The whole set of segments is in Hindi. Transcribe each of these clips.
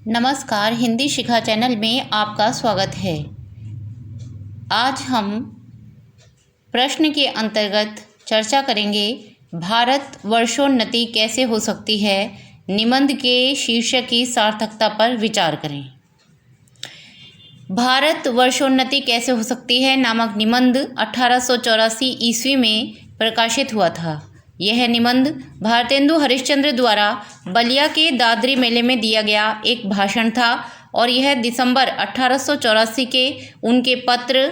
नमस्कार, हिंदी शिखा चैनल में आपका स्वागत है। आज हम प्रश्न के अंतर्गत चर्चा करेंगे भारत वर्षोन्नति कैसे हो सकती है। निबंध के शीर्षक की सार्थकता पर विचार करें। भारत वर्षोन्नति कैसे हो सकती है नामक निबंध 1884 ईस्वी में प्रकाशित हुआ था। यह निबंध भारतेंदु हरिश्चंद्र द्वारा बलिया के दादरी मेले में दिया गया एक भाषण था और यह दिसंबर 1884 के उनके पत्र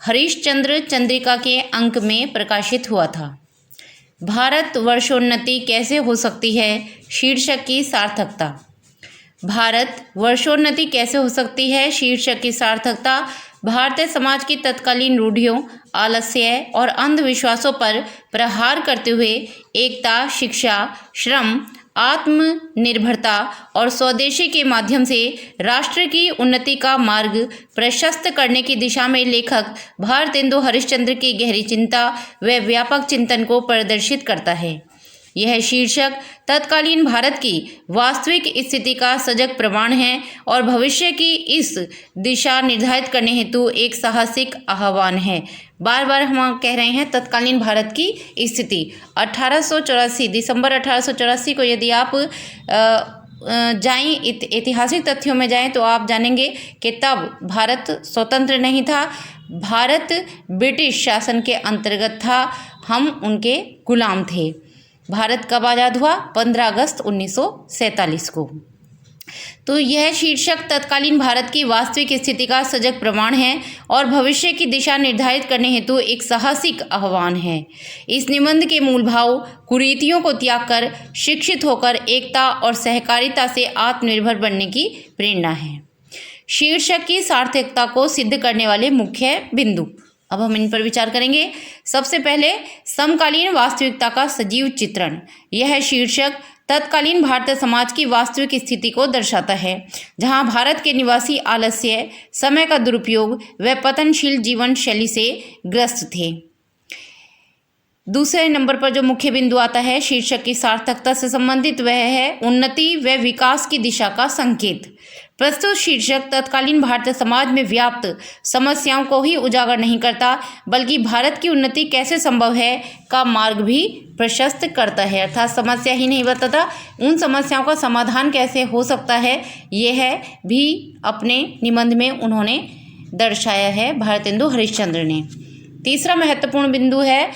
हरिश्चंद्र चंद्रिका के अंक में प्रकाशित हुआ था। भारत वर्षोन्नति कैसे हो सकती है शीर्षक की सार्थकता। भारत वर्षोन्नति कैसे हो सकती है शीर्षक की सार्थकता भारतीय समाज की तत्कालीन रूढ़ियों, आलस्य और अंधविश्वासों पर प्रहार करते हुए एकता, शिक्षा, श्रम, आत्मनिर्भरता और स्वदेशी के माध्यम से राष्ट्र की उन्नति का मार्ग प्रशस्त करने की दिशा में लेखक भारतेंदु हरिश्चंद्र की गहरी चिंता व व्यापक चिंतन को प्रदर्शित करता है। यह शीर्षक तत्कालीन भारत की वास्तविक स्थिति का सजग प्रमाण है और भविष्य की इस दिशा निर्धारित करने हेतु एक साहसिक आह्वान है। बार बार हम कह रहे हैं तत्कालीन भारत की स्थिति। 1884 दिसंबर 1884 को यदि आप जाएं, ऐतिहासिक तथ्यों में जाएं तो आप जानेंगे कि तब भारत स्वतंत्र नहीं था। भारत ब्रिटिश शासन के अंतर्गत था, हम उनके गुलाम थे। भारत कब आज़ाद हुआ? 15 अगस्त 1947 को। तो यह शीर्षक तत्कालीन भारत की वास्तविक स्थिति का सजग प्रमाण है और भविष्य की दिशा निर्धारित करने हेतु एक साहसिक आह्वान है। इस निबंध के मूल भाव कुरीतियों को त्याग कर शिक्षित होकर एकता और सहकारिता से आत्मनिर्भर बनने की प्रेरणा है। शीर्षक की सार्थकता को सिद्ध करने वाले मुख्य बिंदु, अब हम इन पर विचार करेंगे। सबसे पहले समकालीन वास्तविकता का सजीव चित्रण। यह शीर्षक तत्कालीन भारतीय समाज की वास्तविक स्थिति को दर्शाता है, जहां भारत के निवासी आलस्य, समय का दुरुपयोग व पतनशील जीवन शैली से ग्रस्त थे। दूसरे नंबर पर जो मुख्य बिंदु आता है शीर्षक की सार्थकता से संबंधित, वह है उन्नति व विकास की दिशा का संकेत। प्रस्तुत शीर्षक तत्कालीन भारतीय समाज में व्याप्त समस्याओं को ही उजागर नहीं करता, बल्कि भारत की उन्नति कैसे संभव है का मार्ग भी प्रशस्त करता है। अर्थात समस्या ही नहीं बताता, उन समस्याओं का समाधान कैसे हो सकता है, यह भी अपने निबंध में उन्होंने दर्शाया है भारतेंदु हरिश्चंद्र ने। तीसरा महत्वपूर्ण बिंदु है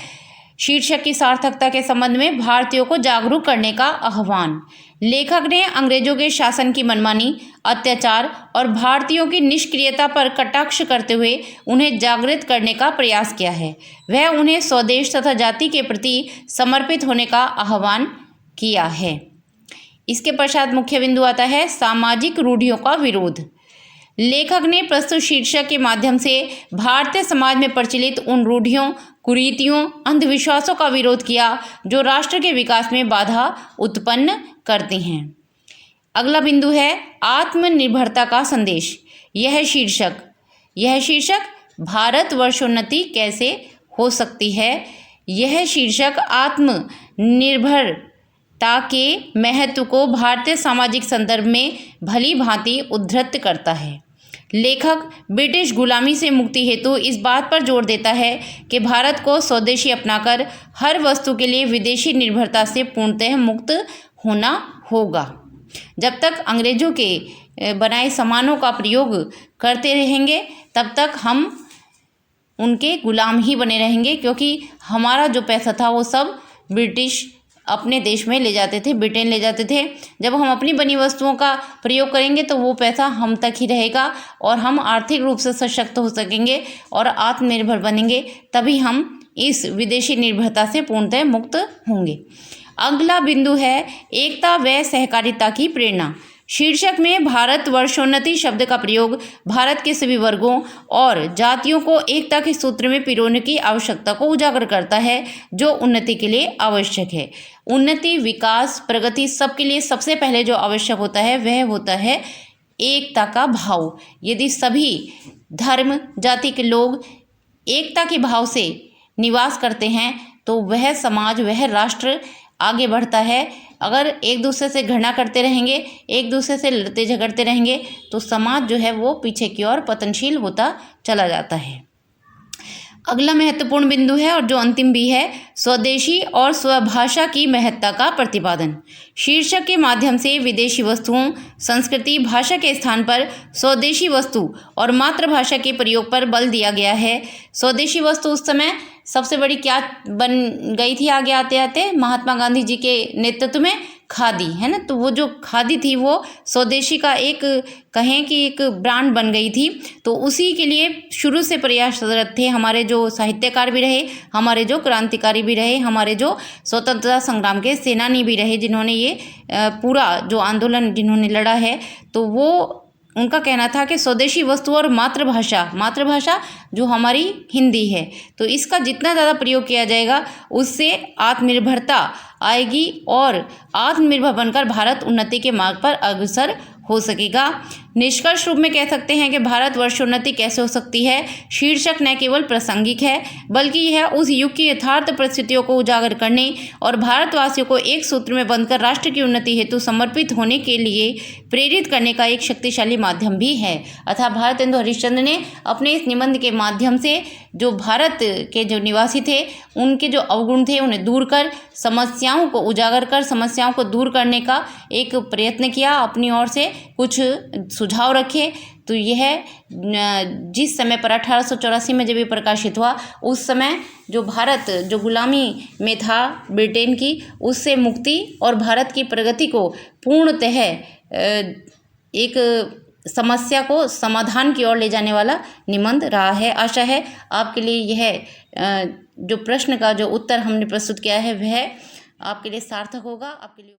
शीर्षक की सार्थकता के संबंध में भारतीयों को जागरूक करने का आह्वान। लेखक ने अंग्रेजों के शासन की मनमानी, अत्याचार और भारतीयों की निष्क्रियता पर कटाक्ष करते हुए उन्हें जागृत करने का प्रयास किया है। वह उन्हें स्वदेश तथा जाति के प्रति समर्पित होने का आह्वान किया है। इसके पश्चात मुख्य बिंदु आता है सामाजिक रूढ़ियों का विरोध। लेखक ने प्रस्तुत शीर्षक के माध्यम से भारतीय समाज में प्रचलित उन रूढ़ियों, कुरीतियों, अंधविश्वासों का विरोध किया जो राष्ट्र के विकास में बाधा उत्पन्न करती हैं। अगला बिंदु है आत्मनिर्भरता का संदेश। यह शीर्षक भारत वर्षोन्नति कैसे हो सकती है। यह शीर्षक आत्मनिर्भरता के महत्व को भारतीय सामाजिक संदर्भ में भली भांति उद्धृत करता है। लेखक ब्रिटिश गुलामी से मुक्ति हेतु इस बात पर जोर देता है कि भारत को स्वदेशी अपनाकर हर वस्तु के लिए विदेशी निर्भरता से पूर्णतः मुक्त होना होगा। जब तक अंग्रेजों के बनाए सामानों का प्रयोग करते रहेंगे तब तक हम उनके गुलाम ही बने रहेंगे, क्योंकि हमारा जो पैसा था वो सब ब्रिटिश अपने देश में ले जाते थे, ब्रिटेन ले जाते थे। जब हम अपनी बनी वस्तुओं का प्रयोग करेंगे तो वो पैसा हम तक ही रहेगा और हम आर्थिक रूप से सशक्त हो सकेंगे और आत्मनिर्भर बनेंगे, तभी हम इस विदेशी निर्भरता से पूर्णतः मुक्त होंगे। अगला बिंदु है एकता व सहकारिता की प्रेरणा। शीर्षक में भारत वर्षोन्नति शब्द का प्रयोग भारत के सभी वर्गों और जातियों को एकता के सूत्र में पिरोने की आवश्यकता को उजागर करता है, जो उन्नति के लिए आवश्यक है। उन्नति, विकास, प्रगति सबके लिए सबसे पहले जो आवश्यक होता है वह होता है एकता का भाव। यदि सभी धर्म, जाति के लोग एकता के भाव से निवास करते हैं तो वह समाज, वह राष्ट्र आगे बढ़ता है। अगर एक दूसरे से घृणा करते रहेंगे, एक दूसरे से लड़ते झगड़ते रहेंगे, तो समाज जो है वो पीछे की ओर पतनशील होता चला जाता है। अगला महत्वपूर्ण बिंदु है और जो अंतिम भी है, स्वदेशी और स्वभाषा की महत्ता का प्रतिपादन। शीर्षक के माध्यम से विदेशी वस्तुओं, संस्कृति, भाषा के स्थान पर स्वदेशी वस्तु और मातृभाषा के प्रयोग पर बल दिया गया है। स्वदेशी वस्तु उस समय सबसे बड़ी क्या बन गई थी आगे आते आते, महात्मा गांधी जी के नेतृत्व में खादी, है ना। तो वो जो खादी थी वो स्वदेशी का एक कहें कि एक ब्रांड बन गई थी। तो उसी के लिए शुरू से प्रयासरत थे हमारे जो साहित्यकार भी रहे, हमारे जो क्रांतिकारी भी रहे, हमारे जो स्वतंत्रता संग्राम के सेनानी भी रहे, जिन्होंने ये पूरा जो आंदोलन जिन्होंने लड़ा है। तो वो उनका कहना था कि स्वदेशी वस्तु और मातृभाषा जो हमारी हिंदी है, तो इसका जितना ज़्यादा प्रयोग किया जाएगा उससे आत्मनिर्भरता आएगी और आत्मनिर्भर बनकर भारत उन्नति के मार्ग पर अग्रसर हो सकेगा। निष्कर्ष रूप में कह सकते हैं कि भारतवर्ष उन्नति कैसे हो सकती है शीर्षक न केवल प्रासंगिक है, बल्कि यह उस युग की यथार्थ परिस्थितियों को उजागर करने और भारतवासियों को एक सूत्र में बंधकर राष्ट्र की उन्नति हेतु समर्पित होने के लिए प्रेरित करने का एक शक्तिशाली माध्यम भी है। अतः भारतेंदु हरिश्चंद्र ने अपने इस निबंध के माध्यम से जो भारत के जो निवासी थे उनके जो अवगुण थे उन्हें दूर कर, समस्याओं को उजागर कर, समस्याओं को दूर करने का एक प्रयत्न किया, अपनी ओर से कुछ सुझाव रखे। तो यह जिस समय पर 1884 में जब ये प्रकाशित हुआ, उस समय जो भारत जो गुलामी में था ब्रिटेन की, उससे मुक्ति और भारत की प्रगति को पूर्णतः एक समस्या को समाधान की ओर ले जाने वाला निबंध रहा है। आशा है आपके लिए यह जो प्रश्न का जो उत्तर हमने प्रस्तुत किया है वह आपके लिए सार्थक होगा। आपके लिए